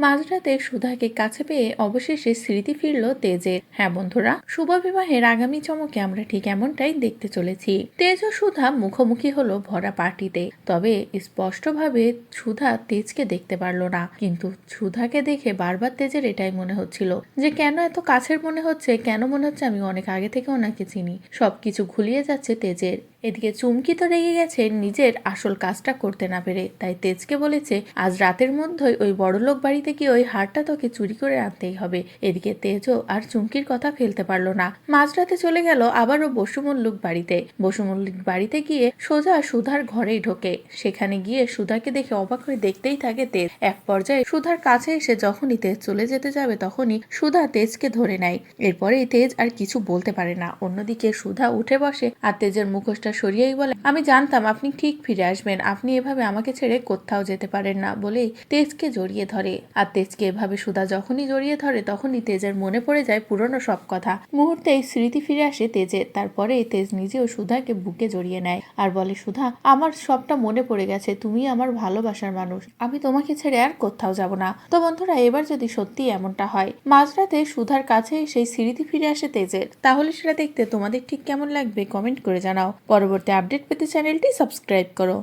মাঝরাতে সুধাকে কাছে পেয়ে অবশেষে স্মৃতি ফিরল তেজের। হ্যাঁ বন্ধুরা, শুভ বিবাহের আগামী চমকে আমরা ঠিক এমনটাই দেখতে চলেছি। তেজ ও সুধা মুখোমুখি হলো ভরা পার্টিতে। তবে স্পষ্টভাবে সুধা তেজকে দেখতে পারলো না, কিন্তু সুধাকে দেখে বারবার তেজের এটাই মনে হচ্ছিল যে কেন এত কাছের মনে হচ্ছে, কেন মনে হচ্ছে আমি অনেক আগে থেকে ওনাকে চিনি। সবকিছু ঘুলিয়ে যাচ্ছে তেজের। এদিকে চুমকি তো রেগে গেছে নিজের আসল কাজটা করতে না পেরে, তাই তেজকে বলেছে আজ রাতের মধ্যেই ওই বড়লোক বাড়িতে গিয়ে ওই হারটা তোকে চুরি করে আনতেই হবে। এদিকে তেজও আর চুমকির কথা ফেলতে পারলো না। মাঝরাতে চলে গেল আবারও বসু মল্লিক বাড়িতে। বসু মল্লিক বাড়িতে গিয়ে সোজা সুধার ঘরেই ঢোকে। সেখানে গিয়ে সুধাকে দেখে অবাক হয়ে দেখতেই থাকে তেজ। এক পর্যায়ে সুধার কাছে এসে যখনই তেজ চলে যেতে যাবে তখনই সুধা তেজকে ধরে নেয়। এরপরেই তেজ আর কিছু বলতে পারে না। অন্যদিকে সুধা উঠে বসে আর তেজের মুখোশটা সরিয়েই বলে, আমি জানতাম আপনি ঠিক ফিরে আসবেন, আপনি এভাবে আমাকে ছেড়ে কোথাও যেতে পারেন না, বলেই তেজকে জড়িয়ে ধরে। আর তেজকে এভাবে সুধা যখনই জড়িয়ে ধরে তখনই তেজের মনে পড়ে যায় পুরনো সব কথা। মুহূর্তেই স্মৃতি ফিরে আসে তেজের। তারপরে তেজ নিজেও সুধাকে বুকে জড়িয়ে নেয় আর বলে, সুধা আমার সবটা মনে পড়ে গেছে, তুমি আমার ভালোবাসার মানুষ, আমি তোমাকে ছেড়ে আর কোথাও যাব না। তো বন্ধুরা, এবার যদি সত্যি এমনটা হয়, মাঝরাতে সুধার কাছে সেই স্মৃতি ফিরে আসে তেজের, তাহলে সেটা দেখতে তোমাদের ঠিক কেমন লাগবে কমেন্ট করে জানাও। পরবর্তী আপডেট পেতে চ্যানেলটি সাবস্ক্রাইব করো।